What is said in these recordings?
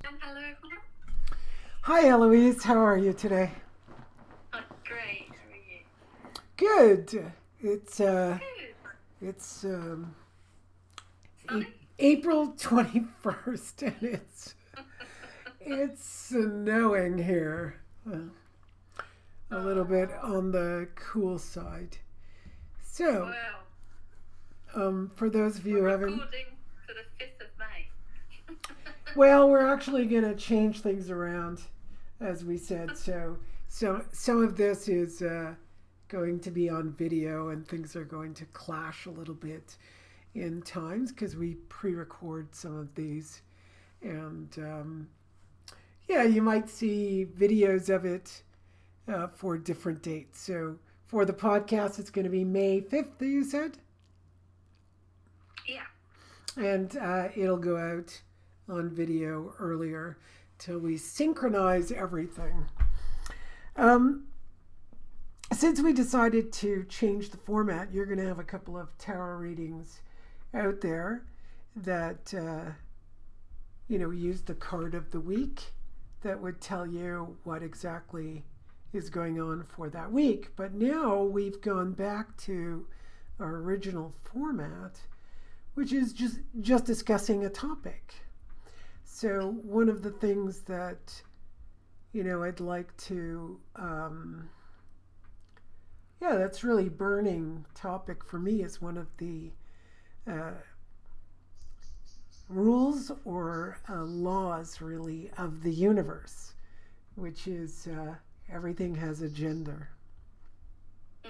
Hello, everyone. Hi, Eloise. How are you today? I'm great. How are you? Good. It's uh, Good. it's Sunny? April 21st, and it's snowing here. A little bit Oh, on the cool side. So, well, for those of you we're who haven't, recording for the 5th of May. well, we're actually going to change things around, as we said. So some of this is going to be on video, and things are going to clash a little bit in times because we pre-record some of these, and yeah, you might see videos of it for different dates. So for the podcast, it's going to be May 5th, you said, Yeah. and it'll go out on video earlier till we synchronize everything. Um, since we decided to change the format, you're going to have a couple of tarot readings out there that use the card of the week that would tell you what exactly is going on for that week. But now we've gone back to our original format, which is just discussing a topic. So one of the things that I'd like to yeah, that's really burning topic for me is one of the uh, rules or laws really of the universe, which is everything has a gender. Mm.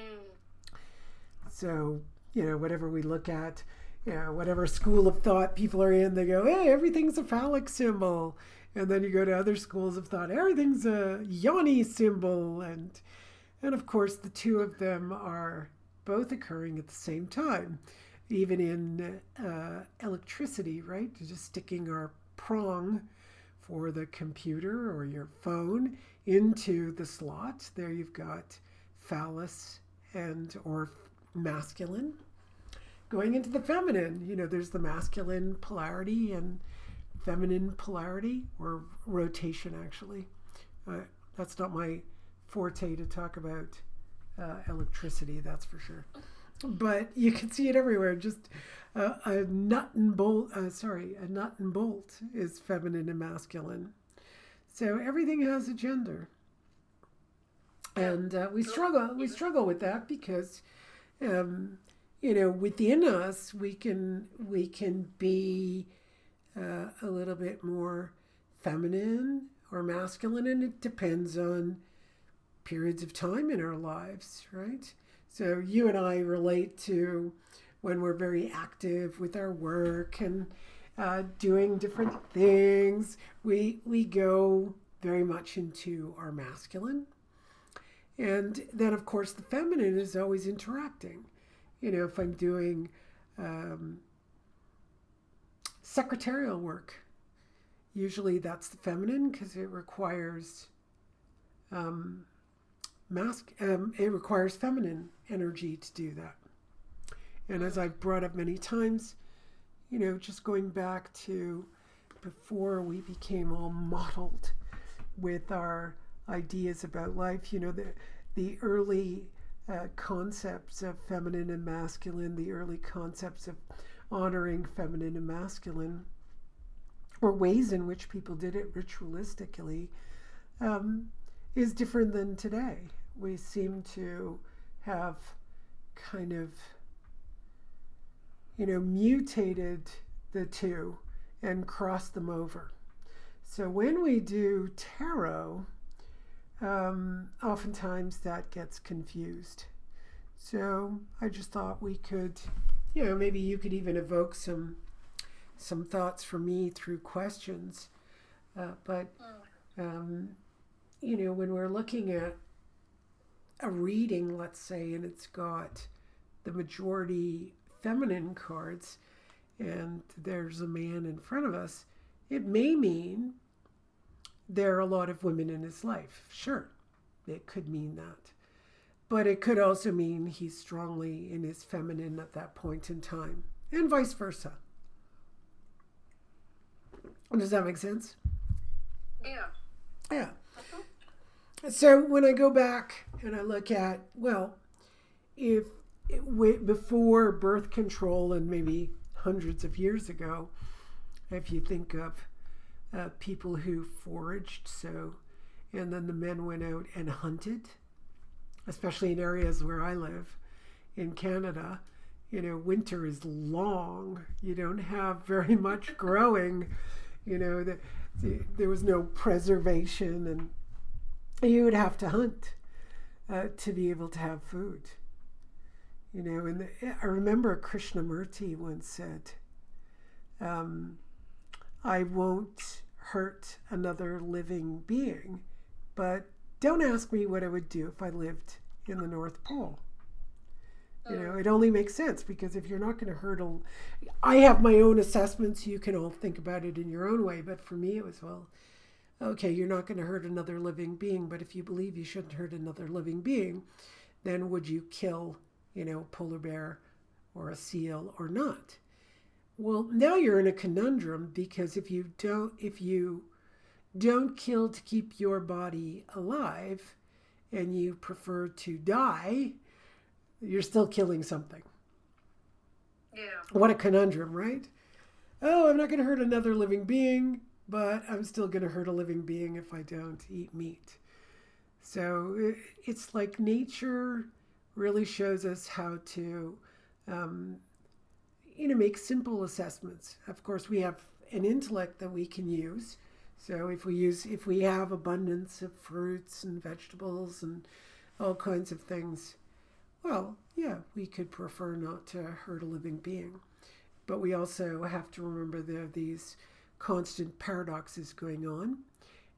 So, whatever we look at, whatever school of thought people are in, they go, hey, everything's a phallic symbol. And then you go to other schools of thought, everything's a yoni symbol. And of course, the two of them are both occurring at the same time. Even in electricity, right? Just sticking our prong for the computer or your phone into the slot. There you've got phallus and or masculine. Going into the feminine, there's the masculine polarity and feminine polarity or rotation actually. Uh, that's not my forte to talk about electricity, that's for sure. But you can see it everywhere. Just a nut and bolt. A nut and bolt is feminine and masculine. So everything has a gender, Yeah. and we Look, struggle. We even. struggle with that because, um, within us, we can be a little bit more feminine or masculine, and it depends on periods of time in our lives, right? So you and I relate to when we're very active with our work and doing different things. We go very much into our masculine, and then of course the feminine is always interacting. If I'm doing um, secretarial work, usually that's the feminine because it requires um, it requires feminine energy to do that. And as Mm. I've brought up many times, just going back to before we became all mottled with our ideas about life, the early concepts of feminine and masculine, the early concepts of honoring feminine and masculine, or ways in which people did it ritualistically, um, is different than today. We seem to have kind of, mutated the two and crossed them over. So when we do tarot, oftentimes that gets confused. So I just thought we could, maybe you could even evoke some thoughts from me through questions. But Mm. um, when we're looking at a reading, let's say, and it's got the majority feminine cards, and there's a man in front of us, it may mean there are a lot of women in his life. Sure, it could mean that. But it could also mean he's strongly in his feminine at that point in time, and vice versa. Does that make sense? Yeah. Yeah. Uh-huh. So when I go back and I look at, well, if before birth control and maybe hundreds of years ago, if you think of people who foraged, so, and then the men went out and hunted, especially in areas where I live in Canada, winter is long. You don't have very much growing. There was no preservation, and you would have to hunt to be able to have food. And I remember Krishnamurti once said, I won't hurt another living being, but don't ask me what I would do if I lived in the North Pole. It only makes sense, because if you're not going to hurt I have my own assessments. You can all think about it in your own way. But for me, it was, well, okay, you're not going to hurt another living being. But if you believe you shouldn't hurt another living being, then would you kill, a polar bear or a seal or not? Well, now you're in a conundrum, because if you don't kill to keep your body alive and you prefer to die, you're still killing something. Yeah. What a conundrum, right? Oh, I'm not going to hurt another living being, but I'm still going to hurt a living being if I don't eat meat. So it's like nature really shows us how to, make simple assessments. Of course, we have an intellect that we can use. So if we have abundance of fruits and vegetables and all kinds of things, well, yeah, we could prefer not to hurt a living being. But we also have to remember there are these constant paradoxes going on,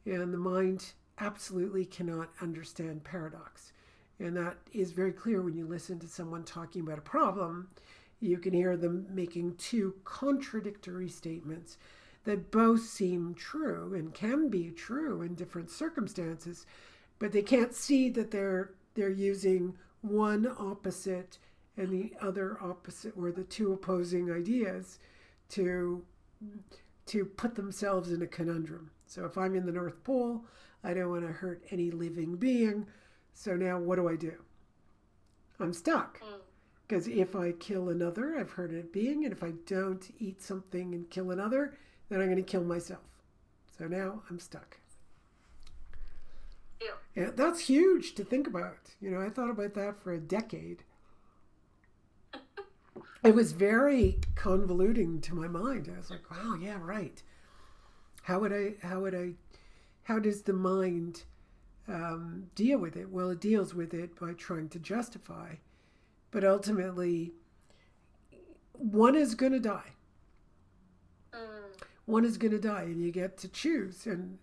and the mind absolutely cannot understand paradox. And that is very clear when you listen to someone talking about a problem. You can hear them making two contradictory statements that both seem true and can be true in different circumstances, but they can't see that they're using one opposite and the other opposite, or the two opposing ideas, to put themselves in a conundrum. So if I'm in the North Pole, I don't want to hurt any living being. So now what do? I'm stuck. Because if I kill another, I've hurt a being. And if I don't eat something and kill another, then I'm going to kill myself. So now I'm stuck. Yeah, that's huge to think about. I thought about that for a decade. It was very convoluting to my mind. I was like, wow, yeah, right. How does the mind deal with it? Well, it deals with it by trying to justify. But ultimately, one is going to die. One is going to die, and you get to choose. And,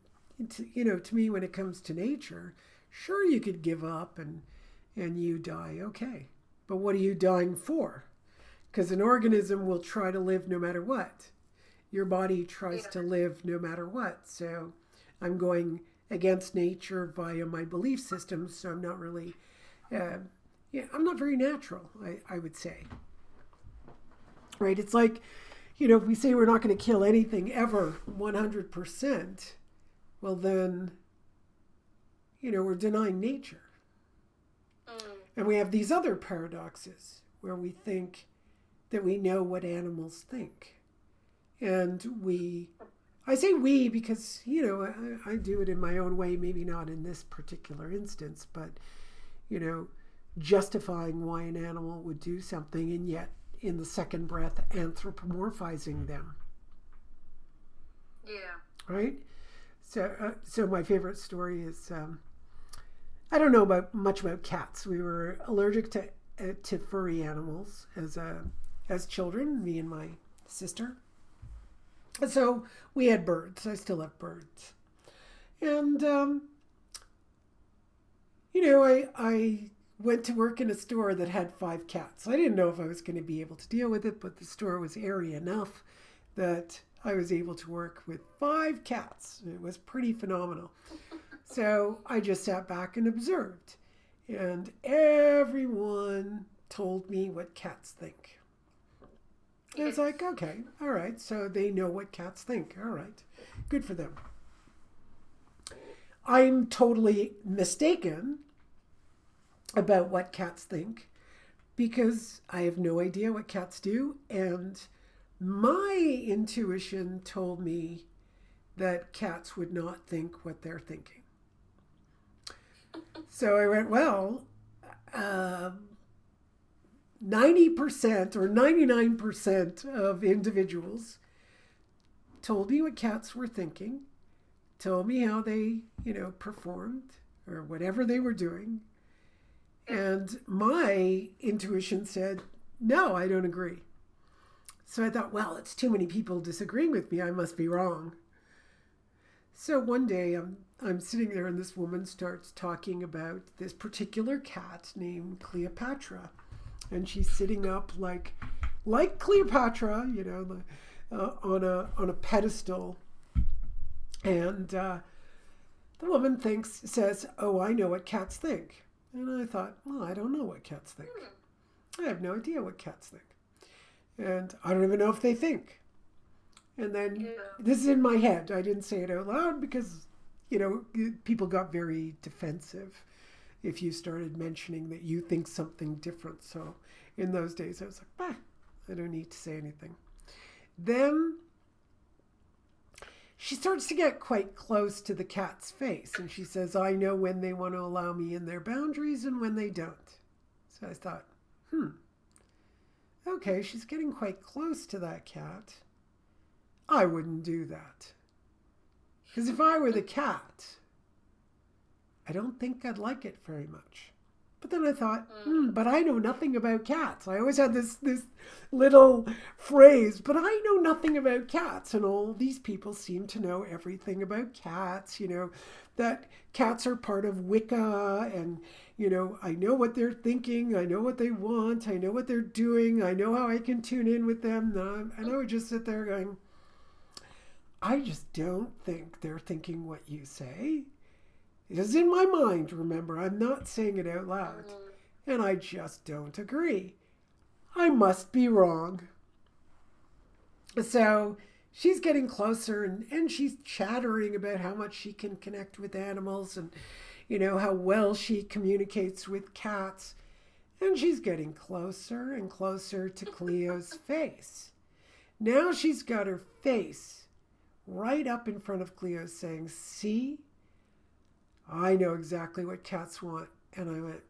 to me, when it comes to nature, sure, you could give up and you die, okay. But what are you dying for? Because an organism will try to live no matter what. Your body tries to live no matter what. So I'm going against nature via my belief system, so I'm not really, I'm not very natural, I would say. Right? It's like, if we say we're not going to kill anything ever 100%, well then, we're denying nature. And we have these other paradoxes where we think that we know what animals think. And I say we because, I do it in my own way, maybe not in this particular instance, but, justifying why an animal would do something, and yet in the second breath anthropomorphizing them. Yeah. Right? So my favorite story is, I don't know much about cats. We were allergic to furry animals as children, me and my sister. And so we had birds. I still have birds. And, I went to work in a store that had 5 cats. I didn't know if I was going to be able to deal with it, but the store was airy enough that I was able to work with 5 cats. It was pretty phenomenal. So I just sat back and observed. And everyone told me what cats think. And it's like, okay, all right. So they know what cats think. All right. Good for them. I'm totally mistaken about what cats think because I have no idea what cats do. And my intuition told me that cats would not think what they're thinking. So I went, well, uh, 90% or 99% of individuals told me what cats were thinking, told me how they, performed or whatever they were doing. And my intuition said, no, I don't agree. So I thought, well, it's too many people disagreeing with me. I must be wrong. So one day I'm sitting there and this woman starts talking about this particular cat named Cleopatra. And she's sitting up like Cleopatra, on a pedestal. And the woman says, oh, I know what cats think. And I thought, well, I don't know what cats think. I have no idea what cats think. And I don't even know if they think. And then this is in my head. I didn't say it out loud because, people got very defensive if you started mentioning that you think something different. So in those days, I was like, bah, I don't need to say anything. Then she starts to get quite close to the cat's face. And she says, I know when they want to allow me in their boundaries and when they don't. So I thought, okay, she's getting quite close to that cat. I wouldn't do that. Because if I were the cat, I don't think I'd like it very much. But then I thought, but I know nothing about cats. I always had this little phrase, but I know nothing about cats. And all these people seem to know everything about cats, that cats are part of Wicca. And, I know what they're thinking. I know what they want. I know what they're doing. I know how I can tune in with them. And I would just sit there going, I just don't think they're thinking what you say. It is in my mind, remember. I'm not saying it out loud. And I just don't agree. I must be wrong. So she's getting closer and she's chattering about how much she can connect with animals and, how well she communicates with cats. And she's getting closer and closer to Cleo's face. Now she's got her face right up in front of Cleo saying, see? I know exactly what cats want. And I went,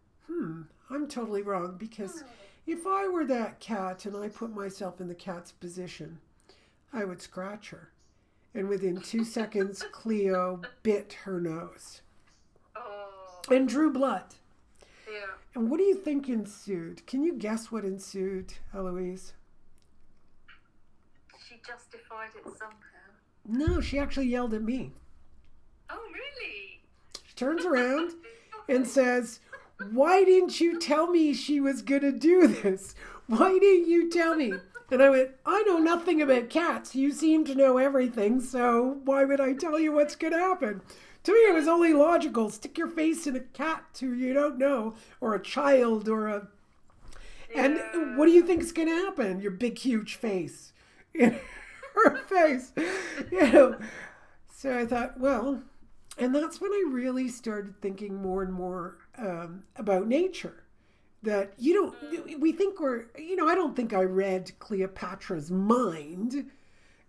I'm totally wrong because if I were that cat and I put myself in the cat's position, I would scratch her. And within 2 seconds, Cleo bit her nose and drew blood. Yeah. And what do you think ensued? Can you guess what ensued, Eloise? She justified it somehow. No, she actually yelled at me. Oh, really? She turns around and says, why didn't you tell me she was going to do this? Why didn't you tell me? And I went, I know nothing about cats. You seem to know everything, so why would I tell you what's going to happen? To me, it was only logical. Stick your face in a cat who you don't know, or a child, or a... And what do you think is going to happen? Your big, huge face. Her face. So I thought, well... And that's when I really started thinking more and more about nature. That we think I don't think I read Cleopatra's mind.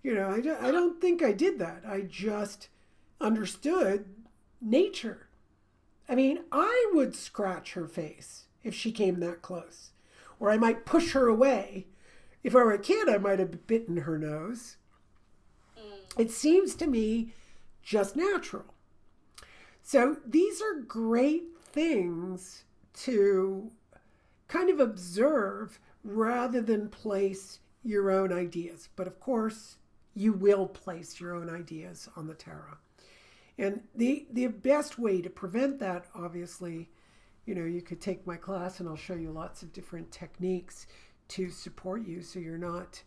I don't think I did that. I just understood nature. I mean, I would scratch her face if she came that close. Or I might push her away. If I were a kid, I might have bitten her nose. It seems to me just natural. So these are great things to kind of observe rather than place your own ideas. But of course, you will place your own ideas on the tarot. And the best way to prevent that, obviously, you could take my class and I'll show you lots of different techniques to support you so you're not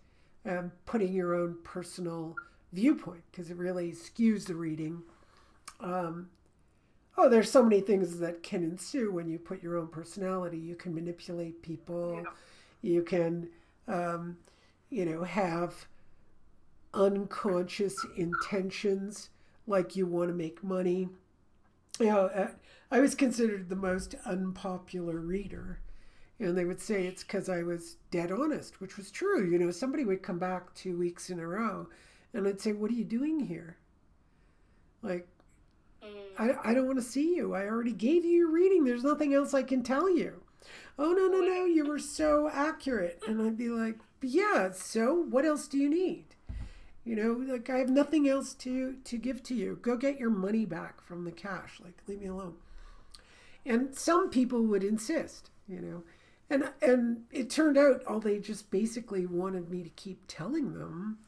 putting your own personal viewpoint, because it really skews the reading. There's so many things that can ensue when you put your own personality. You can manipulate people. Yeah. You can, have unconscious intentions, like you want to make money. I was considered the most unpopular reader. And they would say it's because I was dead honest, which was true. Somebody would come back 2 weeks in a row and I'd say, "What are you doing here? Like, I don't want to see you. I already gave you your reading. There's nothing else I can tell you." "Oh, no, no, no. You were so accurate." And I'd be like, "Yeah, so what else do you need? Like, I have nothing else to give to you. Go get your money back from the cash. Like, leave me alone." And some people would insist. And it turned out all they just basically wanted me to keep telling them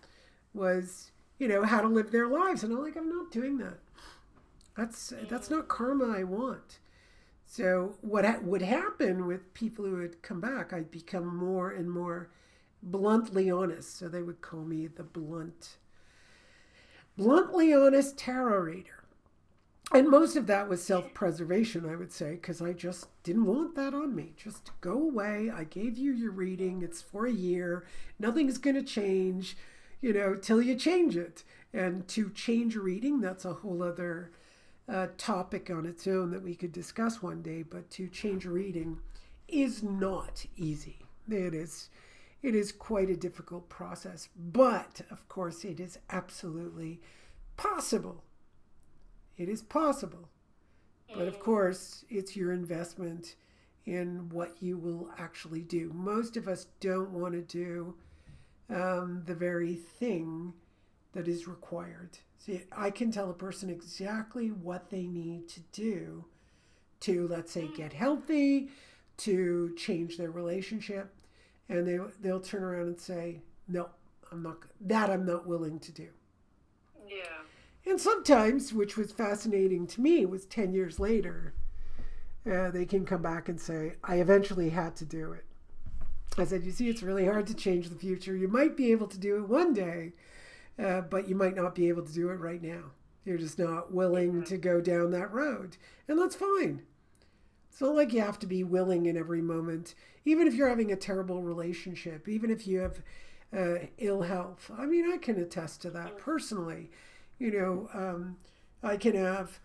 was how to live their lives. And I'm like, I'm not doing that. That's not karma I want. So what would happen with people who would come back, I'd become more and more bluntly honest. So they would call me the bluntly honest tarot reader. And most of that was self-preservation, I would say, because I just didn't want that on me. Just go away. I gave you your reading. It's for a year. Nothing's going to change, till you change it. And to change a reading, that's a whole other topic on its own that we could discuss one day. But to change a reading is not easy. It is quite a difficult process. But, of course, it is absolutely possible. It is possible. But of course, it's your investment in what you will actually do. Most of us don't want to do the very thing that is required. See, I can tell a person exactly what they need to do to, let's say, get healthy, to change their relationship, and they'll turn around and say, "No, I'm not willing to do." Yeah. And sometimes, which was fascinating to me, was 10 years later, they can come back and say, "I eventually had to do it." I said, "You see, it's really hard to change the future. You might be able to do it one day, but you might not be able to do it right now. You're just not willing to go down that road." And that's fine. It's not like you have to be willing in every moment. Even if you're having a terrible relationship, even if you have ill health. I mean, I can attest to that personally. I can have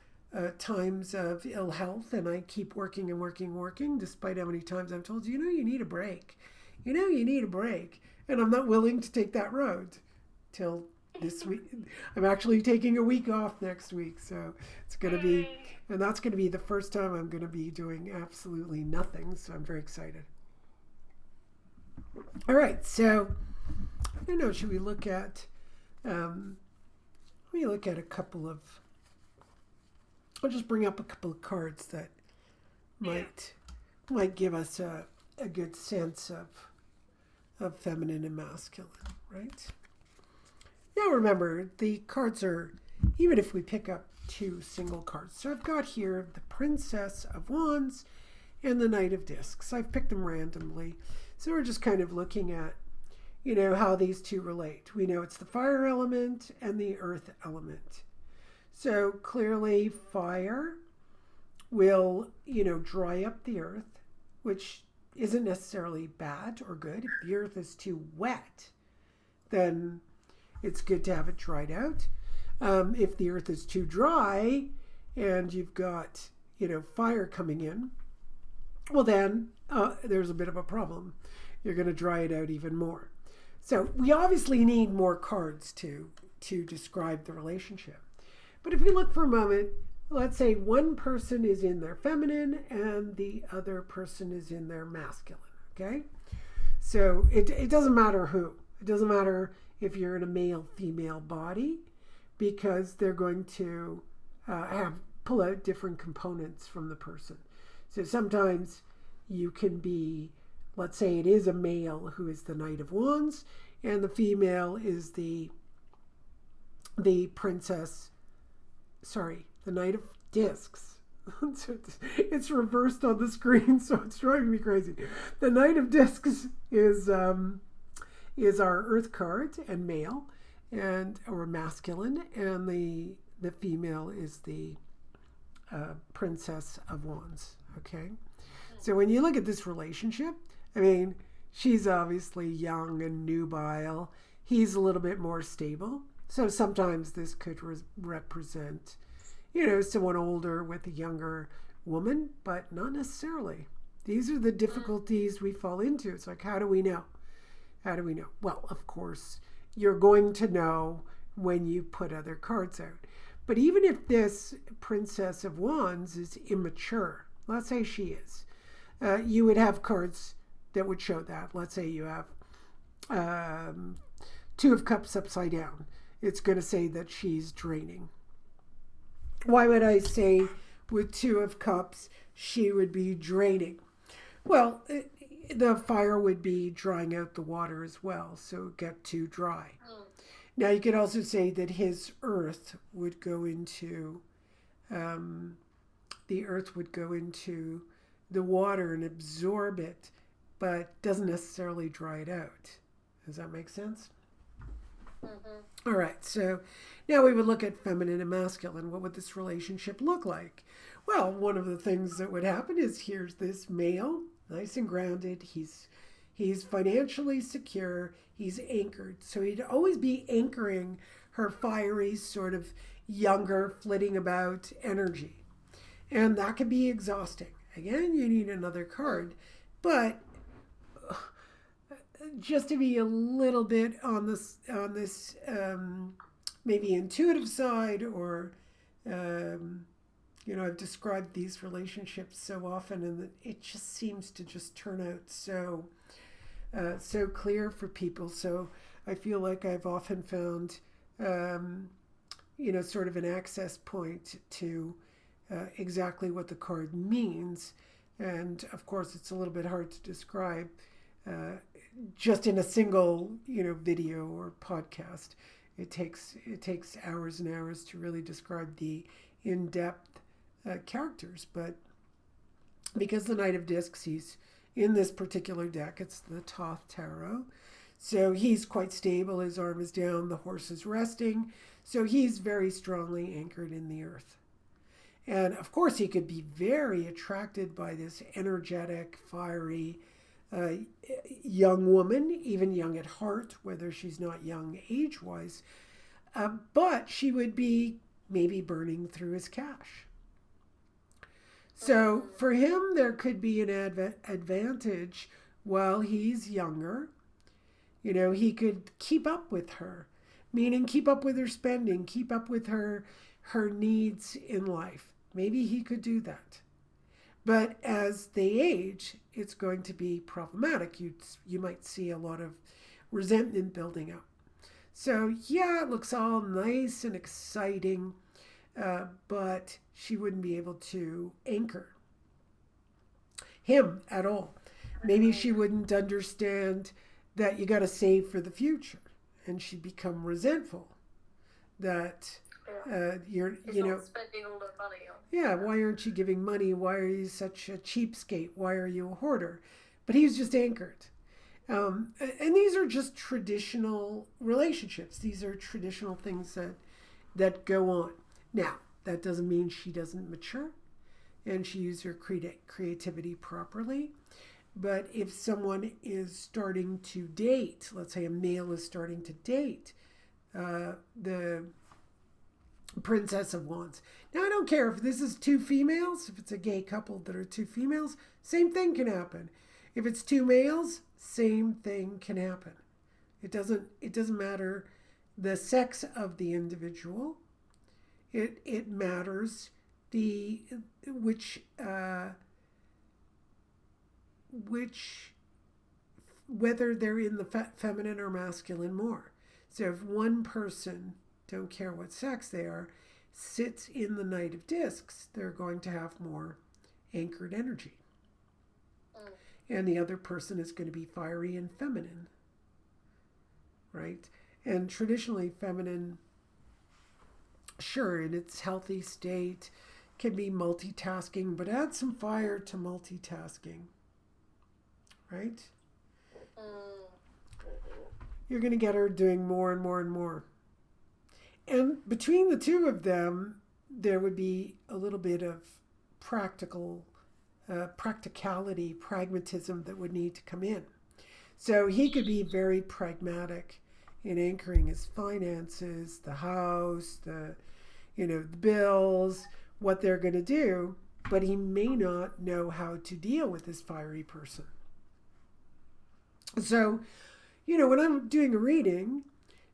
times of ill health and I keep working and working, despite how many times I'm told, you need a break. You need a break. And I'm not willing to take that road till this week. I'm actually taking a week off next week. So it's going to be, and that's going to be the first time I'm going to be doing absolutely nothing. So I'm very excited. All right. So, I don't know, should we look at, let me look at a couple of, I'll just bring up a couple of cards that might give us a good sense of feminine and masculine, right? Now remember, the cards are, even if we pick up two single cards. So I've got here the Princess of Wands and the Knight of Discs. I've picked them randomly. So we're just kind of looking at how these two relate. We know it's the fire element and the earth element. So clearly fire will, dry up the earth, which isn't necessarily bad or good. If the earth is too wet, then it's good to have it dried out. If the earth is too dry and you've got, fire coming in, well then there's a bit of a problem. You're going to dry it out even more. So we obviously need more cards to describe the relationship. But if you look for a moment, let's say one person is in their feminine and the other person is in their masculine, okay? So it doesn't matter who. It doesn't matter if you're in a male-female body because they're going to pull out different components from the person. So sometimes you can be, let's say it is a male who is the Knight of Wands, and the female is the princess, the Knight of Discs. It's reversed on the screen, so it's driving me crazy. The Knight of Discs is our Earth card and male, or masculine, and the female is the Princess of Wands. Okay, so when you look at this relationship, I mean, she's obviously young and nubile. He's a little bit more stable. So sometimes this could represent, someone older with a younger woman, but not necessarily. These are the difficulties we fall into. It's like, how do we know? How do we know? Well, of course, you're going to know when you put other cards out. But even if this Princess of Wands is immature, let's say she is, you would have cards that would show that. Let's say you have Two of Cups upside down. It's going to say that she's draining. Why would I say with Two of Cups she would be draining? Well, the fire would be drying out the water as well, so it would get too dry. Now, you could also say that his earth would go into, the earth would go into the water and absorb it, but doesn't necessarily dry it out. Does that make sense? All right, so now we would look at feminine and masculine. What would this relationship look like? Well, one of the things that would happen is here's this male, nice and grounded. He's financially secure. He's anchored. So he'd always be anchoring her fiery, sort of younger, flitting about energy. And that can be exhausting. Again, you need another card. But just to be a little bit on this maybe intuitive side, or I've described these relationships so often, and it just seems to just turn out so clear for people. So I feel like I've often found sort of an access point to exactly what the card means. And of course, it's a little bit hard to describe just in a single video or podcast. It takes hours and hours to really describe the in-depth characters. But because the Knight of Discs, he's in this particular deck, it's the Thoth Tarot. So he's quite stable. His arm is down, the horse is resting. So he's very strongly anchored in the earth. And of course, he could be very attracted by this energetic, fiery, young woman, even young at heart, whether she's not young age-wise. But she would be maybe burning through his cash. So for him, there could be an advantage while he's younger. He could keep up with her, meaning keep up with her spending, keep up with her needs in life. Maybe he could do that. But as they age, it's going to be problematic. You might see a lot of resentment building up. So yeah, it looks all nice and exciting, but she wouldn't be able to anchor him at all. Maybe she wouldn't understand that you got to save for the future, and she'd become resentful that you're not spending all the money on. Yeah, why aren't you giving money? Why are you such a cheapskate? Why are you a hoarder? But he was just anchored. And these are just traditional relationships. These are traditional things that go on. Now, that doesn't mean she doesn't mature and she uses her creativity properly. But if someone is starting to date, let's say a male is starting to date the Princess of Wands. Now, I don't care if this is two females, if it's a gay couple that are two females, same thing can happen. If it's two males, same thing can happen. It doesn't matter the sex of the individual. It matters whether they're in the feminine or masculine more. So if one person, don't care what sex they are, sits in the Knight of Discs, they're going to have more anchored energy. And the other person is going to be fiery and feminine, right? And traditionally feminine, sure, in its healthy state, can be multitasking, but add some fire to multitasking, right? You're going to get her doing more and more and more. And between the two of them, there would be a little bit of practicality, pragmatism that would need to come in. So he could be very pragmatic in anchoring his finances, the house, the bills, what they're going to do, but he may not know how to deal with this fiery person. So, when I'm doing a reading,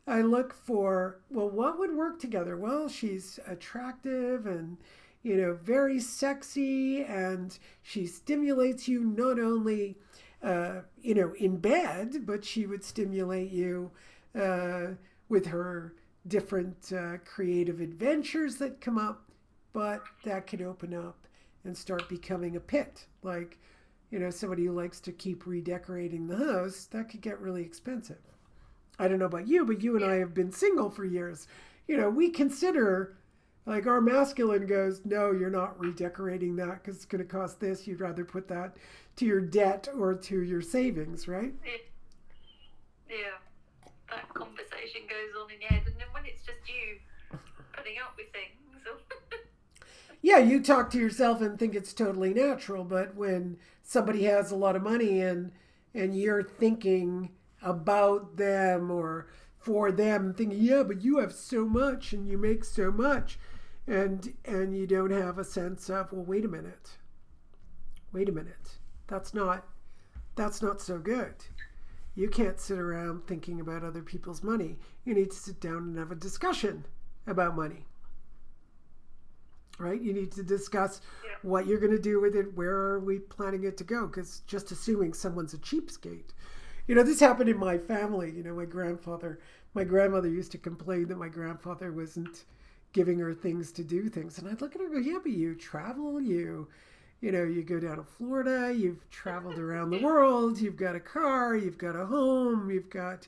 I look for, well, what would work together? Well, she's attractive and, very sexy, and she stimulates you not only, in bed, but she would stimulate you with her different creative adventures that come up, but that could open up and start becoming a pit. Like, somebody who likes to keep redecorating the house, that could get really expensive. I don't know about you, but you and I have been single for years. We consider, like, our masculine goes, no, you're not redecorating that because it's going to cost this. You'd rather put that to your debt or to your savings, right? Yeah. That conversation goes on in your head. And then when it's just you putting up with things. Yeah, you talk to yourself and think it's totally natural, but when somebody has a lot of money and you're thinking about them or for them, thinking, yeah, but you have so much and you make so much, and you don't have a sense of, well, wait a minute, that's not so good. You can't sit around thinking about other people's money. You need to sit down and have a discussion about money. Right? You need to discuss what you're going to do with it. Where are we planning it to go? Because just assuming someone's a cheapskate. This happened in my family. My grandmother used to complain that my grandfather wasn't giving her things to do things. And I'd look at her and go, yeah, but you travel, you go down to Florida, you've traveled around the world, you've got a car, you've got a home, you've got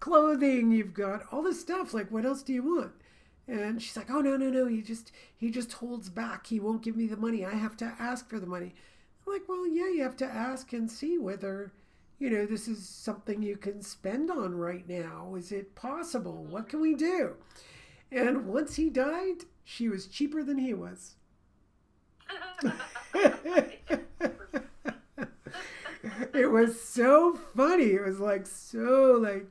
clothing, you've got all this stuff. Like, what else do you want? And she's like, oh, no, he just holds back. He won't give me the money. I have to ask for the money. I'm like, well, yeah, you have to ask and see whether, this is something you can spend on right now. Is it possible? What can we do? And once he died, she was cheaper than he was. It was so funny. It was so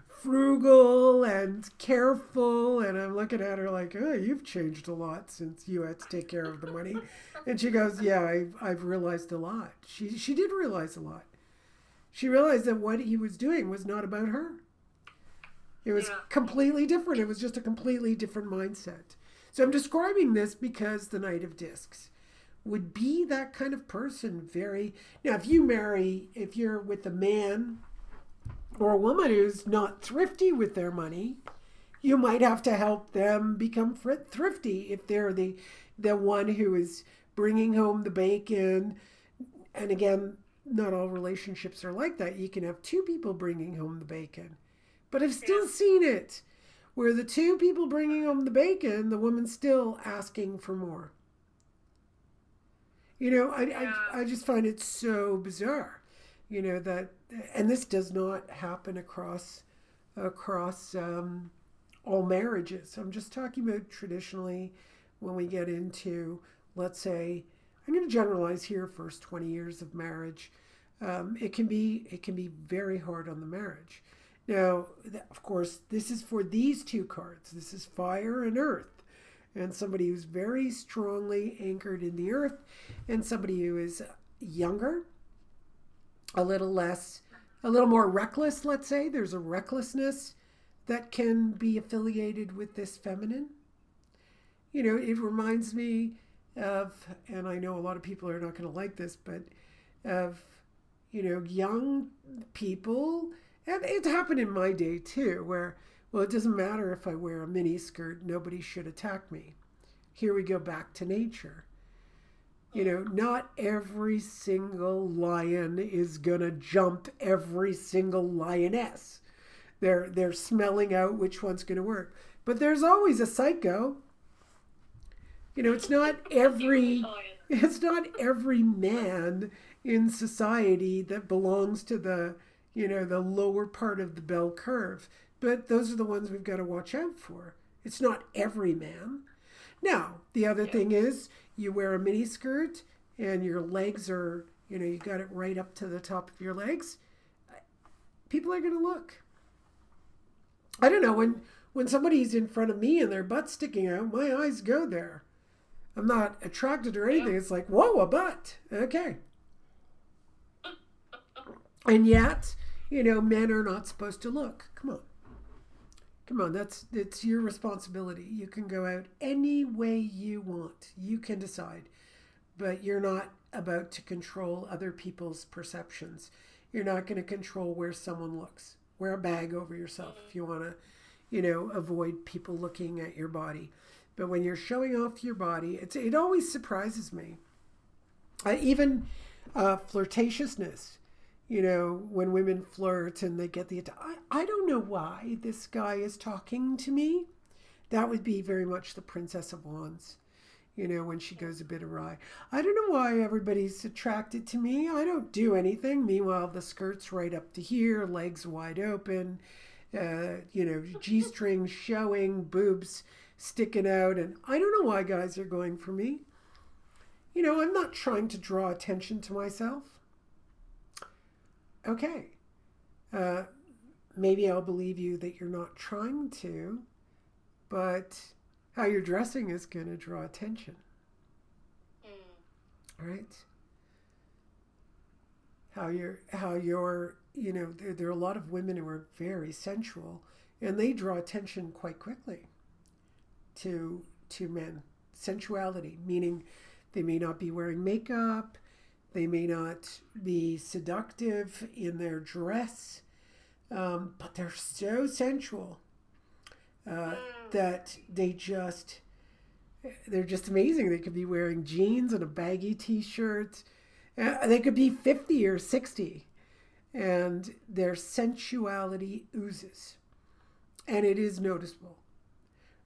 frugal and careful, and I'm looking at her like, oh, you've changed a lot since you had to take care of the money. And she goes, yeah, I've realized a lot. She did realize a lot. She realized that what he was doing was not about her. It was completely different. It was just a completely different mindset. So I'm describing this because the Knight of Discs would be that kind of person. Now, if you're with a man or a woman who's not thrifty with their money, you might have to help them become thrifty if they're the one who is bringing home the bacon. And again, not all relationships are like that. You can have two people bringing home the bacon. But I've still seen it where the two people bringing home the bacon, the woman's still asking for more. I just find it so bizarre, that, and this does not happen across all marriages. I'm just talking about traditionally when we get into, let's say, I'm going to generalize here, first 20 years of marriage. It can be very hard on the marriage. Now, of course, this is for these two cards. This is fire and earth, and somebody who's very strongly anchored in the earth, and somebody who is younger, a little more reckless, let's say. There's a recklessness that can be affiliated with this feminine. It reminds me of, and I know a lot of people are not going to like this, but of, young people. And it happened in my day too, where, well, it doesn't matter if I wear a mini skirt, nobody should attack me. Here we go back to nature. Not every single lion is gonna jump every single lioness. They're smelling out which one's gonna work. But there's always a psycho. It's not every man in society that belongs to the lower part of the bell curve. But those are the ones we've got to watch out for. It's not every man. Now, the other thing is, you wear a mini skirt and your legs are, you got it right up to the top of your legs. People are going to look. I don't know, When somebody's in front of me and their butt's sticking out, my eyes go there. I'm not attracted or anything. It's like, whoa, a butt. Okay. And yet, men are not supposed to look. Come on. Come on, it's your responsibility. You can go out any way you want. You can decide. But you're not about to control other people's perceptions. You're not going to control where someone looks. Wear a bag over yourself if you want to, avoid people looking at your body. But when you're showing off your body, it always surprises me. Even flirtatiousness. When women flirt and they get I don't know why this guy is talking to me. That would be very much the Princess of Wands, when she goes a bit awry. I don't know why everybody's attracted to me. I don't do anything. Meanwhile, the skirt's right up to here, legs wide open, G-string showing, boobs sticking out. And I don't know why guys are going for me. I'm not trying to draw attention to myself. Okay, maybe I'll believe you that you're not trying to, but how you're dressing is going to draw attention. Right? How you're, there are a lot of women who are very sensual, and they draw attention quite quickly to men. Sensuality, meaning they may not be wearing makeup. They may not be seductive in their dress, but they're so sensual that they're just amazing. They could be wearing jeans and a baggy t-shirt. They could be 50 or 60, and their sensuality oozes, and it is noticeable,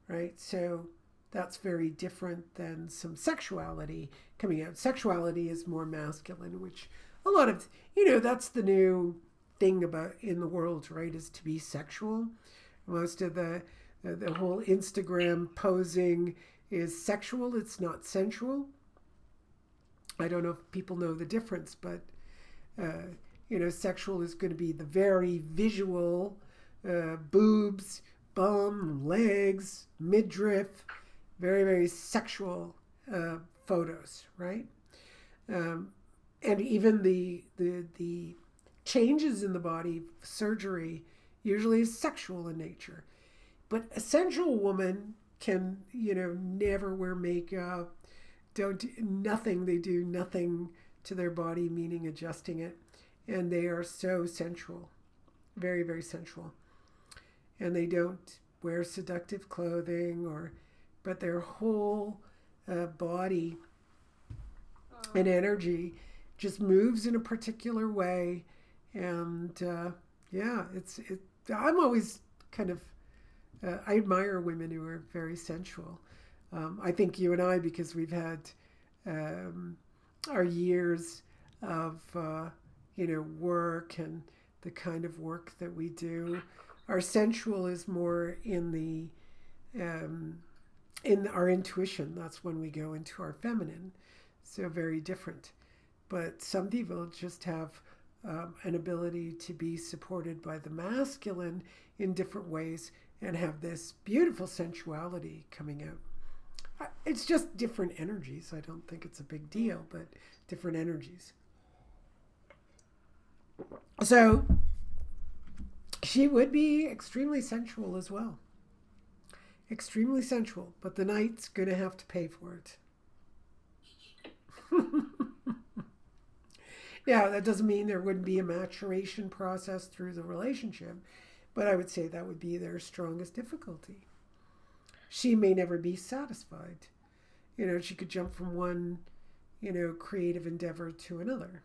right? So that's very different than some sexuality coming out. Sexuality is more masculine, which a lot of, that's the new thing about in the world, right, is to be sexual. Most of the whole Instagram posing is sexual. It's not sensual. I don't know if people know the difference, but, sexual is going to be the very visual, boobs, bum, legs, midriff, very, very sexual photos, right? And even the changes in the body, surgery, usually is sexual in nature. But a sensual woman can, never wear makeup, nothing. They do nothing to their body, meaning adjusting it. And they are so sensual, very, very sensual. And they don't wear seductive clothing but their whole body and energy just moves in a particular way. And I'm always kind of, I admire women who are very sensual. I think you and I, because we've had our years of, work and the kind of work that we do, our sensual is more in our intuition. That's when we go into our feminine. So very different. But some people just have an ability to be supported by the masculine in different ways and have this beautiful sensuality coming out. It's just different energies. I don't think it's a big deal, but different energies. So she would be extremely sensual as well. Extremely sensual, but the knight's going to have to pay for it. Yeah, that doesn't mean there wouldn't be a maturation process through the relationship, but I would say that would be their strongest difficulty. She may never be satisfied. She could jump from one, creative endeavor to another.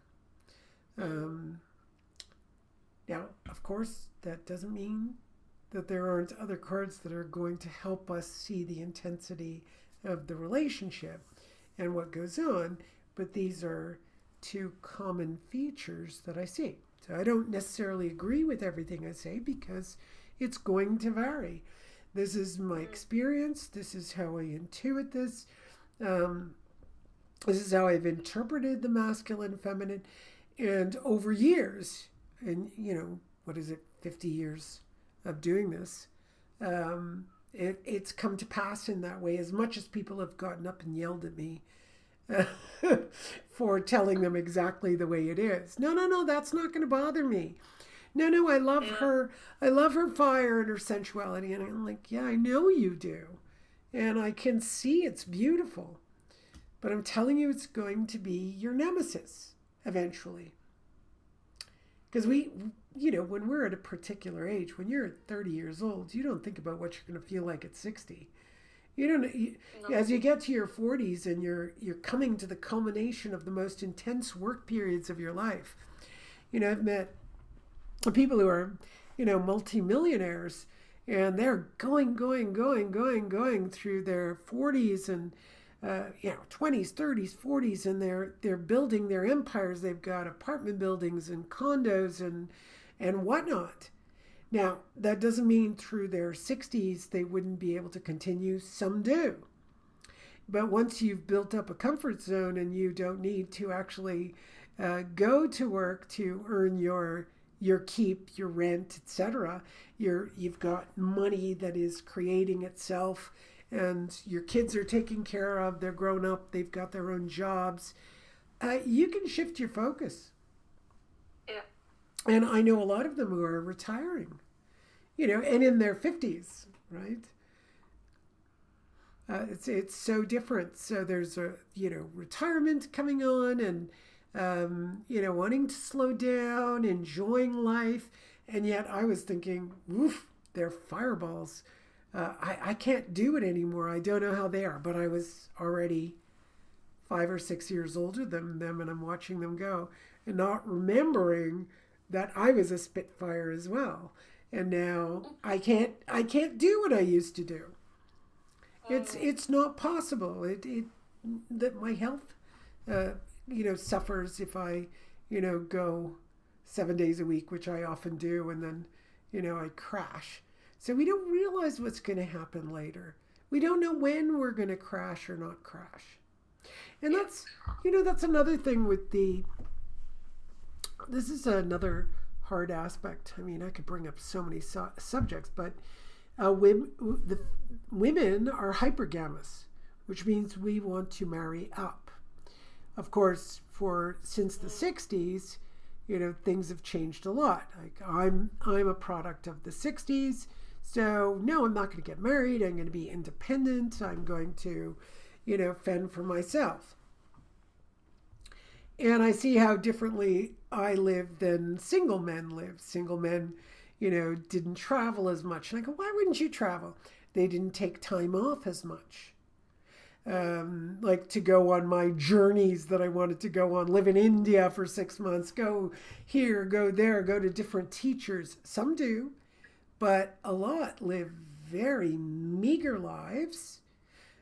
Now, of course, that doesn't mean that there aren't other cards that are going to help us see the intensity of the relationship and what goes on, but these are two common features that I see. So I don't necessarily agree with everything I say because it's going to vary. This is my experience. This is how I intuit this. This is how I've interpreted the masculine, feminine, and over years, and 50 years of doing this, It's come to pass in that way, as much as people have gotten up and yelled at me for telling them exactly the way it is. No, no, no, that's not going to bother me. No, no, I love Yeah. her. I love her fire and her sensuality. And I'm like, yeah, I know you do. And I can see it's beautiful. But I'm telling you, it's going to be your nemesis eventually. Because when we're at a particular age, when you're 30 years old, you don't think about what you're going to feel like at 60. You don't. No. As you get to your 40s and you're coming to the culmination of the most intense work periods of your life. I've met people who are, multimillionaires, and they're going through their 40s and 20s, 30s, 40s, and they're building their empires. They've got apartment buildings and condos and whatnot. Now, that doesn't mean through their 60s they wouldn't be able to continue. Some do. But once you've built up a comfort zone and you don't need to actually go to work to earn your keep, your rent, etc., you've got money that is creating itself, and your kids are taken care of. They're grown up. They've got their own jobs. You can shift your focus. Yeah. And I know a lot of them who are retiring, and in their 50s, right? It's so different. So there's a retirement coming on, and wanting to slow down, enjoying life, and yet I was thinking, oof, they're fireballs. I can't do it anymore. I don't know how they are, but I was already 5 or 6 years older than them, and I'm watching them go, and not remembering that I was a Spitfire as well. And now I can't do what I used to do. It's not possible. That my health, suffers if I, go 7 days a week, which I often do, and then, I crash. So we don't realize what's going to happen later. We don't know when we're going to crash or not crash. And that's another thing with this is another hard aspect. I mean, I could bring up so many subjects, but the women are hypergamous, which means we want to marry up. Of course, since the 60s, things have changed a lot. Like I'm a product of the 60s, so no, I'm not going to get married. I'm going to be independent. I'm going to, fend for myself. And I see how differently I live than single men live. Single men, didn't travel as much. And I go, why wouldn't you travel? They didn't take time off as much. Like to go on my journeys that I wanted to go on, live in India for 6 months, go here, go there, go to different teachers. Some do, but a lot live very meager lives.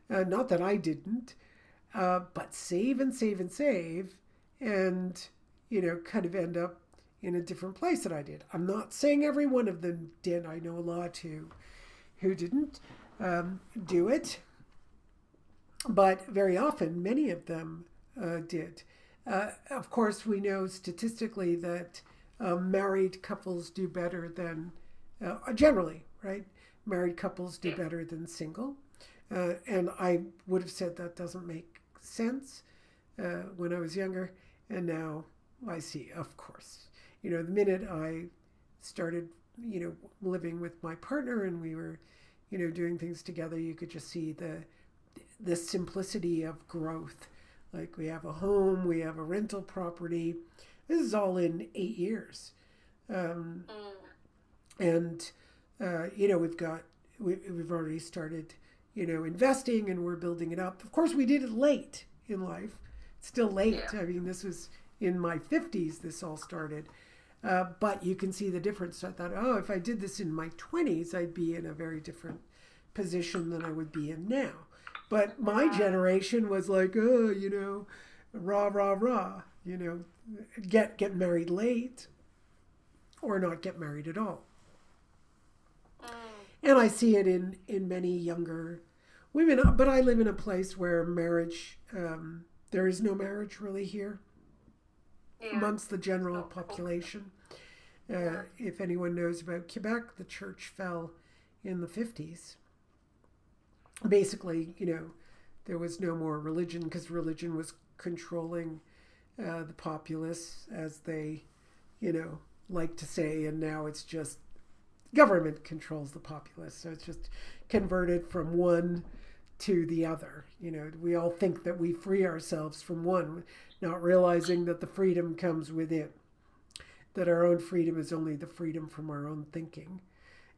Not that I didn't, but save and save and save, and kind of end up in a different place that I did. I'm not saying every one of them did. I know a lot who didn't do it, but very often many of them did. Of course, we know statistically that married couples do better than generally, right? Married couples do better than single. And I would have said that doesn't make sense when I was younger. And now I see, of course. The minute I started, living with my partner and we were, doing things together, you could just see the simplicity of growth. Like we have a home, we have a rental property. This is all in 8 years. And, we've already started, investing, and we're building it up. Of course, we did it late in life. It's still late. Yeah. I mean, this was in my 50s, this all started. But you can see the difference. I thought, if I did this in my 20s, I'd be in a very different position than I would be in now. But my generation was like, rah, rah, rah, get married late or not get married at all. And I see it in many younger women. But I live in a place where marriage, there is no marriage really here amongst the general population. If anyone knows about Quebec, the church fell in the 50s. Basically, there was no more religion because religion was controlling the populace, as they, like to say, and now it's just government controls the populace. So it's just converted from one to the other. We all think that we free ourselves from one, not realizing that the freedom comes within, that our own freedom is only the freedom from our own thinking.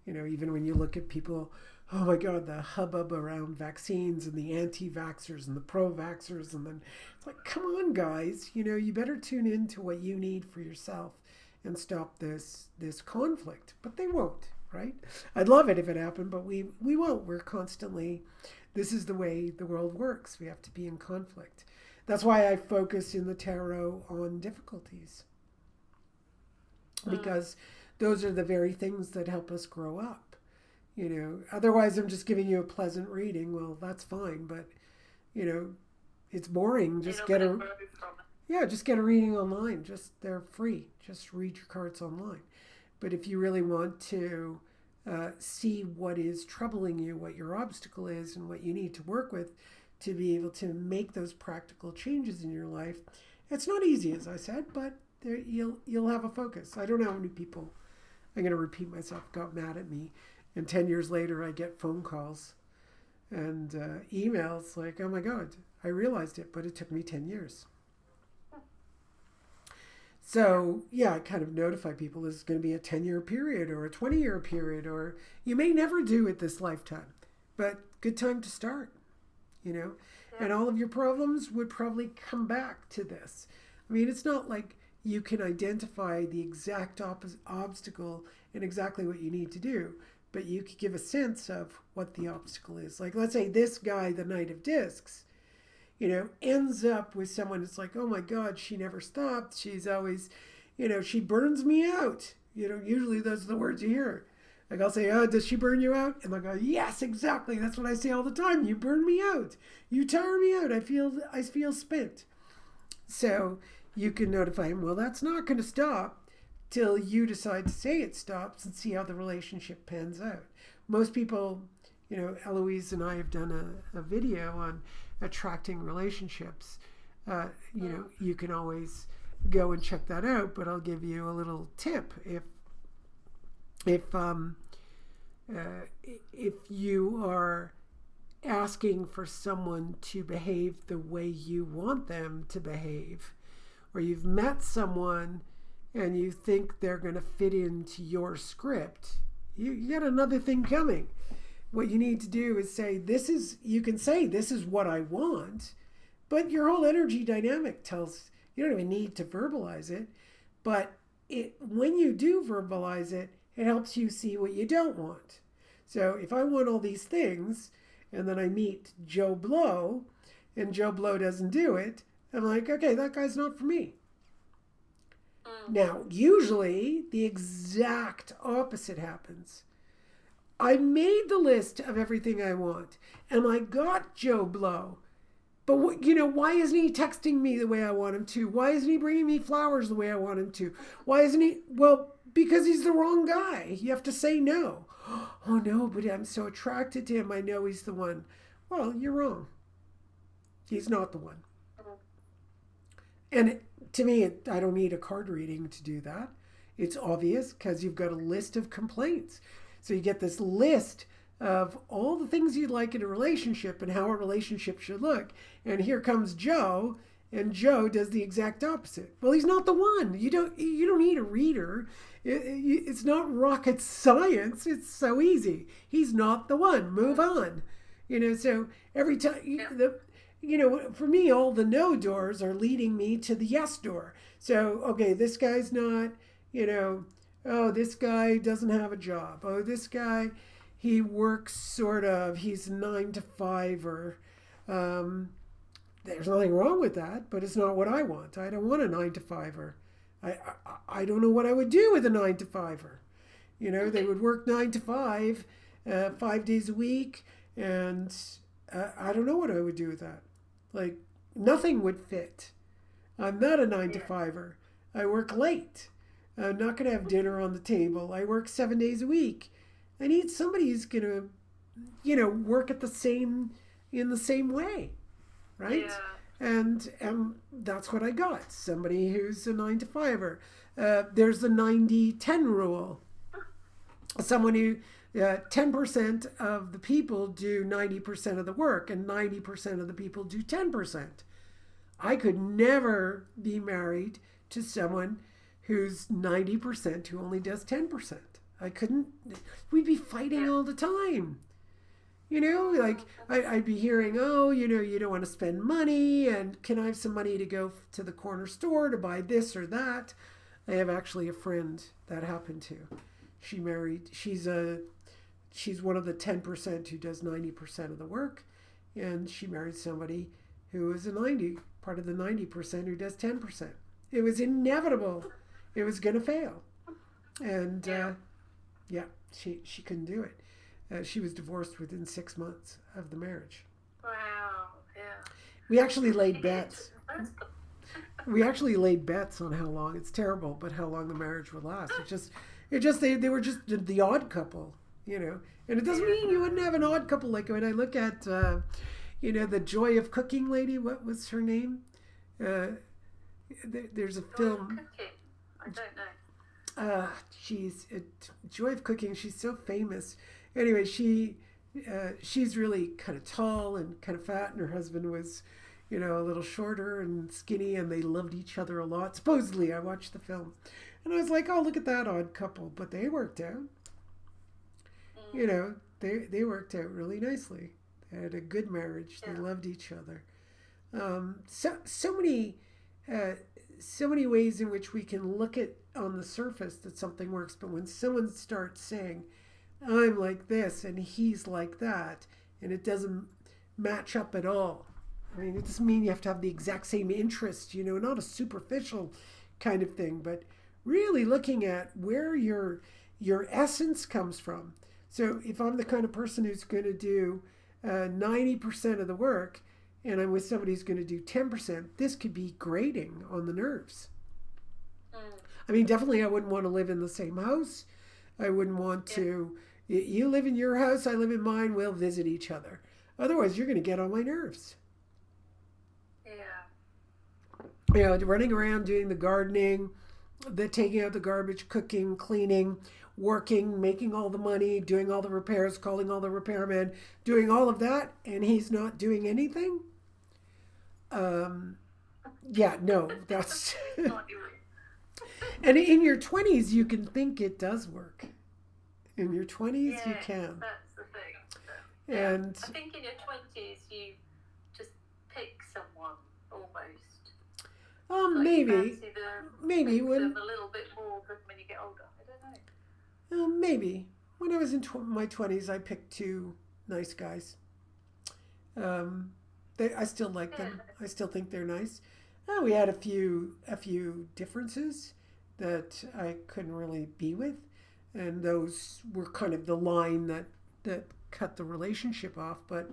Even when you look at people, oh my God, the hubbub around vaccines and the anti-vaxxers and the pro-vaxxers, and then it's like, come on, guys, you better tune into what you need for yourself and stop this conflict. But they won't, right? I'd love it if it happened, but we won't. We're constantly, this is the way the world works. We have to be in conflict. That's why I focus in the tarot on difficulties, because those are the very things that help us grow up. Otherwise I'm just giving you a pleasant reading. Well, that's fine, but it's boring. Just get a reading online. They're free. Just read your cards online. But if you really want to see what is troubling you, what your obstacle is, and what you need to work with to be able to make those practical changes in your life, it's not easy, as I said, but you'll have a focus. I don't know how many people, I'm going to repeat myself, got mad at me. And 10 years later, I get phone calls and emails like, oh my God, I realized it, but it took me 10 years. So, I kind of notify people this is going to be a 10-year period or a 20-year period, or you may never do it this lifetime, but good time to start, Yeah. And all of your problems would probably come back to this. I mean, it's not like you can identify the exact obstacle and exactly what you need to do, but you could give a sense of what the obstacle is. Like, let's say this guy, the Knight of Discs, ends up with someone that's like, oh my God, she never stopped. She's always, she burns me out. Usually those are the words you hear. Like, I'll say, oh, does she burn you out? And they'll go, yes, exactly. That's what I say all the time. You burn me out. You tire me out. I feel spent. So you can notify him, well, that's not going to stop till you decide to say it stops, and see how the relationship pans out. Most people, Eloise and I have done a video on attracting relationships. You can always go and check that out, but I'll give you a little tip. If you are asking for someone to behave the way you want them to behave, or you've met someone and you think they're going to fit into your script, you got another thing coming. What you need to do is say, you can say, this is what I want, but your whole energy dynamic tells, you don't even need to verbalize it, but when you do verbalize it, it helps you see what you don't want. So if I want all these things, and then I meet Joe Blow, and Joe Blow doesn't do it, I'm like, okay, that guy's not for me. Now, usually the exact opposite happens. I made the list of everything I want, and I got Joe Blow. But why isn't he texting me the way I want him to? Why isn't he bringing me flowers the way I want him to? Why isn't he? Well, because he's the wrong guy. You have to say no. Oh no, but I'm so attracted to him. I know he's the one. Well, you're wrong. He's not the one. And to me, I don't need a card reading to do that. It's obvious because you've got a list of complaints. So you get this list of all the things you'd like in a relationship and how a relationship should look. And here comes Joe, and Joe does the exact opposite. Well, he's not the one. You don't need a reader. It's not rocket science. It's so easy. He's not the one. Move on. So every time, for me, all the no doors are leading me to the yes door. So, okay, this guy's not, oh, this guy doesn't have a job. Oh, this guy, he works sort of, he's 9 to 5, or there's nothing wrong with that, but it's not what I want. I don't want a 9 to 5er. I don't know what I would do with a 9 to 5er. They would work 9 to 5, 5 days a week, and I don't know what I would do with that. Like, nothing would fit. I'm not a 9 to 5er. I work late. I'm not going to have dinner on the table. I work 7 days a week. I need somebody who's going to, work at in the same way, right? Yeah. And that's what I got. Somebody who's a 9 to 5er. There's the 90-10 rule. Someone who 10% of the people do 90% of the work, and 90% of the people do 10%. I could never be married to someone who's 90% who only does 10%. I couldn't. We'd be fighting all the time. Like I'd be hearing, oh, you don't want to spend money, and can I have some money to go to the corner store to buy this or that? I have actually a friend that happened to. She's one of the 10% who does 90% of the work, and she married somebody who is part of the 90% who does 10%. It was inevitable. It was going to fail. And she couldn't do it. She was divorced within 6 months of the marriage. Wow, yeah. We actually laid bets. We actually laid bets on how long. It's terrible, but how long the marriage would last. They were just the odd couple, And it doesn't mean you wouldn't have an odd couple. Like when I look at, the Joy of Cooking lady. What was her name? There's a film. Cooking. I don't know. Joy of Cooking. She's so famous. Anyway, she's really kind of tall and kind of fat, and her husband was, a little shorter and skinny, and they loved each other a lot. Supposedly, I watched the film, and I was like, oh, look at that odd couple. But they worked out. They worked out really nicely. They had a good marriage. They loved each other. So many ways in which we can look at on the surface that something works, but when someone starts saying, I'm like this and he's like that, and it doesn't match up at all. I mean, it doesn't mean you have to have the exact same interest, not a superficial kind of thing, but really looking at where your essence comes from. So if I'm the kind of person who's going to do 90% of the work, and I'm with somebody who's going to do 10%, this could be grating on the nerves. I mean, definitely I wouldn't want to live in the same house. I wouldn't want to... You live in your house, I live in mine, we'll visit each other. Otherwise, you're going to get on my nerves. Yeah. Running around doing the gardening, taking out the garbage, cooking, cleaning, working, making all the money, doing all the repairs, calling all the repairmen, doing all of that, and he's not doing anything? That's... And in your 20s, you can think it does work. In your 20s, you can. That's the thing. And I think in your 20s, you just pick someone almost. Maybe when them a little bit more than when you get older. I don't know. Maybe when I was in my 20s, I picked 2 nice guys. I still like them. I still think they're nice. We had a few differences that I couldn't really be with, and those were kind of the line that cut the relationship off. But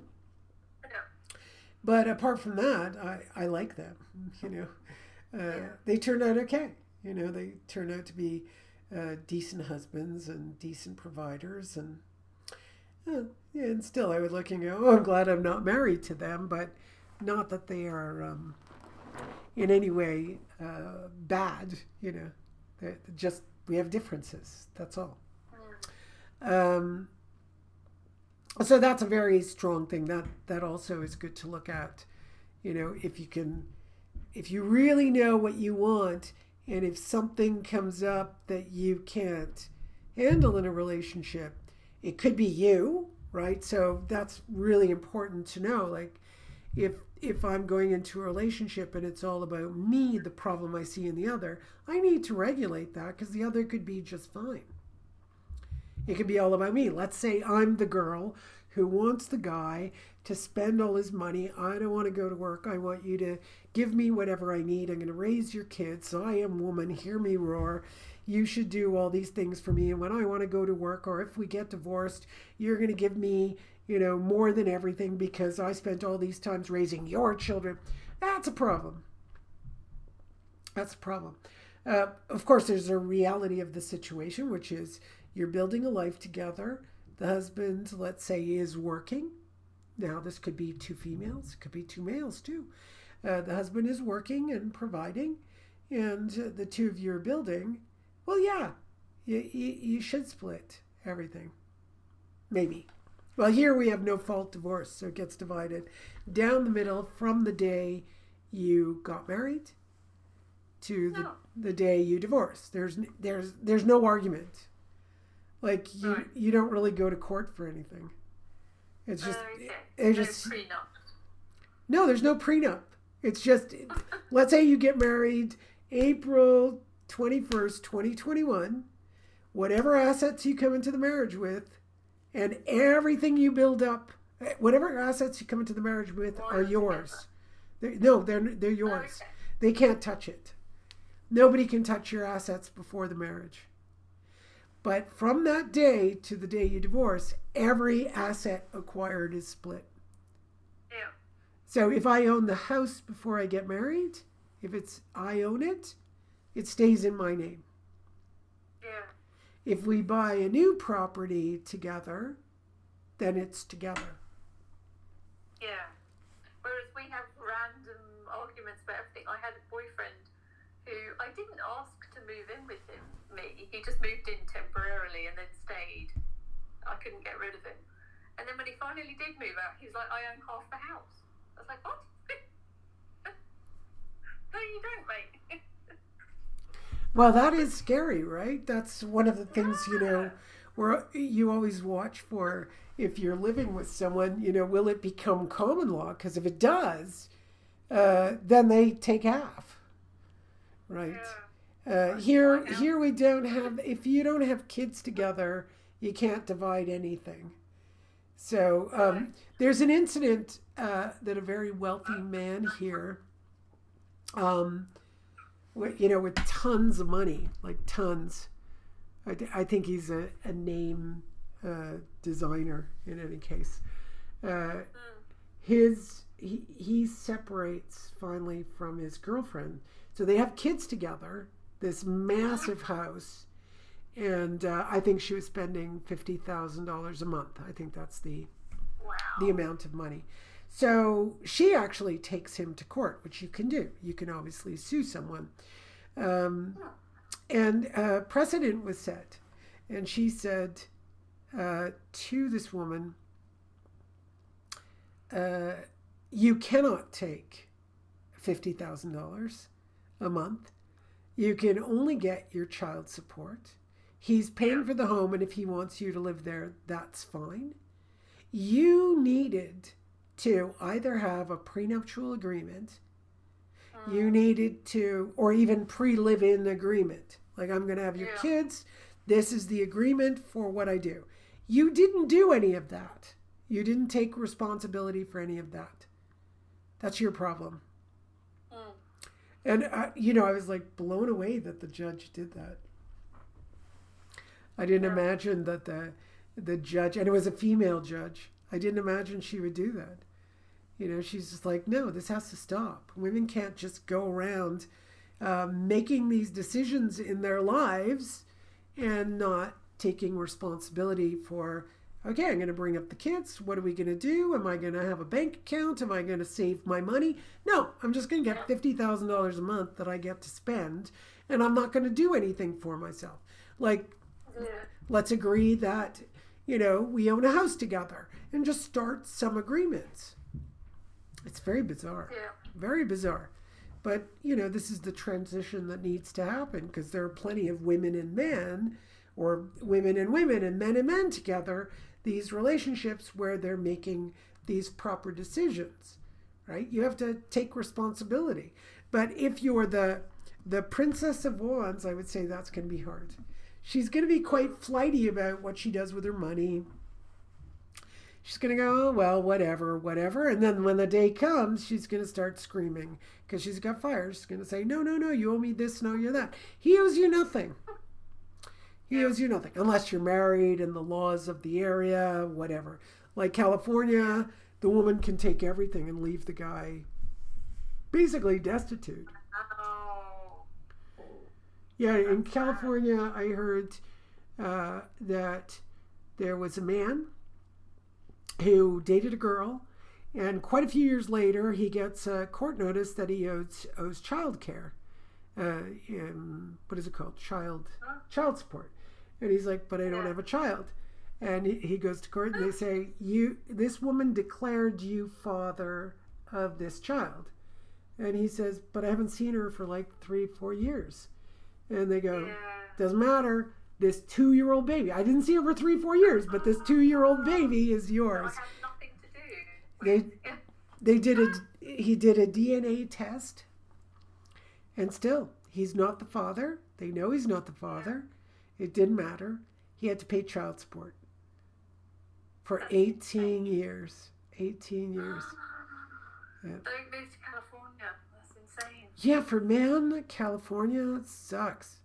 apart from that, I like them. They turned out okay. They turned out to be decent husbands and decent providers, and still I would look and go, oh, I'm glad I'm not married to them, but not that they are in any way bad. Just we have differences. That's all. So that's a very strong thing. That also is good to look at. If you really know what you want, and if something comes up that you can't handle in a relationship, it could be you, right? So that's really important to know. Like, if I'm going into a relationship and it's all about me, the problem I see in the other, I need to regulate that, because the other could be just fine. It could be all about me. Let's say I'm the girl who wants the guy to spend all his money. I don't want to go to work. I want you to give me whatever I need. I'm going to raise your kids. I am woman. Hear me roar. You should do all these things for me. And when I want to go to work, or if we get divorced, you're going to give me, more than everything, because I spent all these times raising your children. That's a problem. That's a problem. Of course, there's a reality of the situation, which is you're building a life together. The husband, let's say, is working. Now, this could be two females, it could be two males too. The husband is working and providing, and the two of you are building. Well, yeah, you should split everything. Maybe. Well, here we have no fault divorce, so it gets divided down the middle from the day you got married to the day you divorced. There's no argument. Like you don't really go to court for anything. It's just no, there's no prenup. It's just let's say you get married April 21st, 2021. Whatever assets you come into the marriage with, and everything you build up, whatever assets you come into the marriage with are yours. They're yours. Okay. They can't touch it. Nobody can touch your assets before the marriage. But from that day to the day you divorce, every asset acquired is split. Yeah. So if I own the house before I get married, if I own it, it stays in my name. Yeah. If we buy a new property together, then it's together. Yeah. Whereas we have random arguments about everything. I had a boyfriend who I didn't ask to move in with me. He just moved in temporarily and then stayed. I couldn't get rid of him. And then when he finally did move out, he was like, I own half the house. I was like, what? No, you don't, mate. Well, that is scary, right? That's one of the things, where you always watch for if you're living with someone, will it become common law? Because if it does, then they take half, right? Yeah. Here we don't have, if you don't have kids together, you can't divide anything. So there's an incident that a very wealthy man here, with tons of money, like tons. I think he's a name designer in any case. He separates finally from his girlfriend. So they have kids together, this massive house. And I think she was spending $50,000 a month. I think that's the amount of money. So she actually takes him to court, which you can do. You can obviously sue someone. And precedent was set. And she said to this woman, you cannot take $50,000 a month. You can only get your child support. He's paying for the home, and if he wants you to live there, that's fine. You needed to either have a prenuptial agreement, you needed to, or even pre-live-in agreement. Like, I'm going to have your kids. This is the agreement for what I do. You didn't do any of that. You didn't take responsibility for any of that. That's your problem. And, I was like blown away that the judge did that. I didn't imagine that the judge, and it was a female judge, I didn't imagine she would do that. She's just like, no, this has to stop. Women can't just go around making these decisions in their lives and not taking responsibility for, okay, I'm going to bring up the kids. What are we going to do? Am I going to have a bank account? Am I going to save my money? No, I'm just going to get $50,000 a month that I get to spend, and I'm not going to do anything for myself. Like, let's agree that, we own a house together and just start some agreements. It's very bizarre. Very bizarre. But, this is the transition that needs to happen, because there are plenty of women and men, or women and women and men together, these relationships where they're making these proper decisions, right? You have to take responsibility. But if you're the Princess of Wands, I would say that's going to be hard. She's going to be quite flighty about what she does with her money. She's going to go, oh, well, whatever. And then when the day comes, she's going to start screaming because she's got fire. She's going to say, no, you owe me this, no, you're that. He owes you nothing. He owes you nothing, unless you're married and the laws of the area, whatever. Like California, the woman can take everything and leave the guy basically destitute. Yeah, in California, I heard that there was a man who dated a girl, and quite a few years later, he gets a court notice that he owes child care. What is it called? Child support. And he's like, but I don't have a child. And he goes to court, and they say, this woman declared you father of this child. And he says, but I haven't seen her for like 3-4 years. And they go, doesn't matter. This 2-year-old baby. I didn't see her for 3-4 years, but this 2-year-old baby is yours. I had nothing to do. He did a DNA test, and still, he's not the father. They know he's not the father. It didn't matter. He had to pay child support for 18 years. 18 years. Yeah. Don't move to California. That's insane. Yeah, for men, California, it sucks.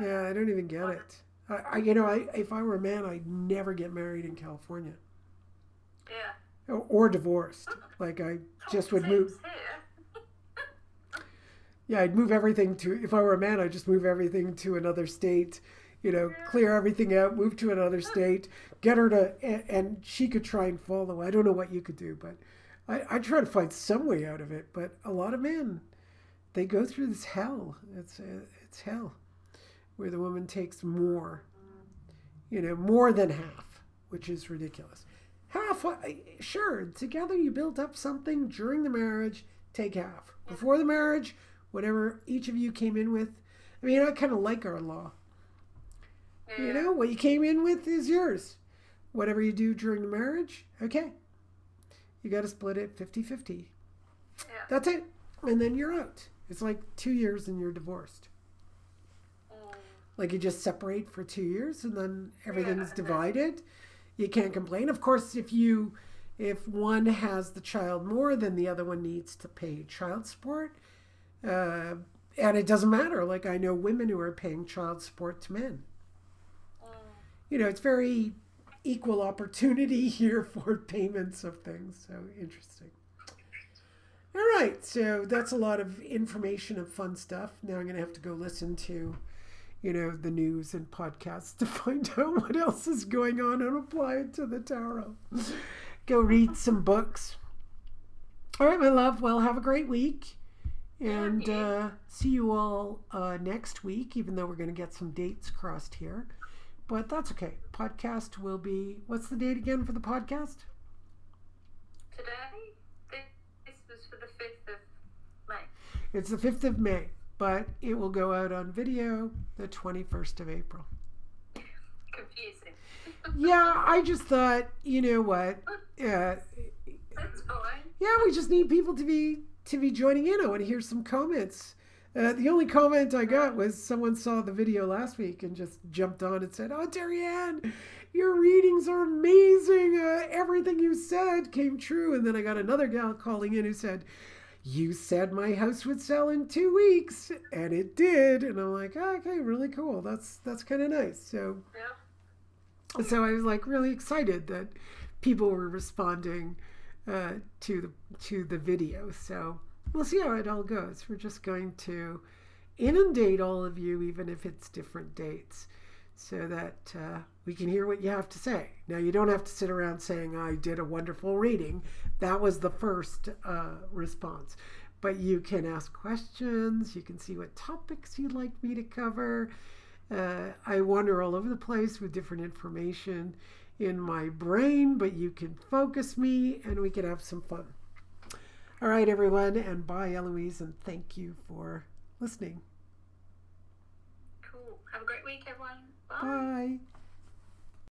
Yeah, I don't even get it. If I were a man, I'd never get married in California. Yeah. Or divorced. Like I just would move. Yeah, I'd move everything to. If I were a man, I'd just move everything to another state. Clear everything out, move to another state, get her to, and she could try and follow. I don't know what you could do, but I try to find some way out of it. But a lot of men, they go through this hell. It's hell, where the woman takes more, more than half, which is ridiculous. Half, sure, together you built up something during the marriage, take half. Before the marriage, whatever each of you came in with. I mean, I kind of like our law. What you came in with is yours. Whatever you do during the marriage, okay. You got to split it 50-50. Yeah. That's it. And then you're out. It's like 2 years and you're divorced. Like you just separate for 2 years and then everything's divided. You can't complain. Of course, if one has the child more, then the other one needs to pay child support. And it doesn't matter. Like I know women who are paying child support to men. It's very equal opportunity here for payments of things. So interesting. All right. So that's a lot of information and fun stuff. Now I'm going to have to go listen to, the news and podcasts to find out what else is going on and apply it to the tarot. Go read some books. All right, my love. Well, have a great week. And see you all next week, even though we're going to get some dates crossed here. But that's okay. Podcast will be... What's the date again for the podcast? Today? This was for the 5th of May. It's the 5th of May, but it will go out on video the 21st of April. Confusing. Yeah, I just thought, you know what? That's fine. Yeah, we just need people to be joining in. I want to hear some comments. The only comment I got was someone saw the video last week and just jumped on and said, "Oh, Terry-Ann, your readings are amazing. Everything you said came true." And then I got another gal calling in who said, "You said my house would sell in 2 weeks," and it did. And I'm like, oh, okay, really cool. That's kind of nice. So I was like really excited that people were responding to the video. So we'll see how it all goes. We're just going to inundate all of you, even if it's different dates, so that we can hear what you have to say. Now, you don't have to sit around saying, "I did a wonderful reading." That was the first response. But you can ask questions. You can see what topics you'd like me to cover. I wander all over the place with different information in my brain, but you can focus me and we can have some fun. All right, everyone, and bye, Eloise, and thank you for listening. Cool. Have a great week, everyone. Bye. Bye.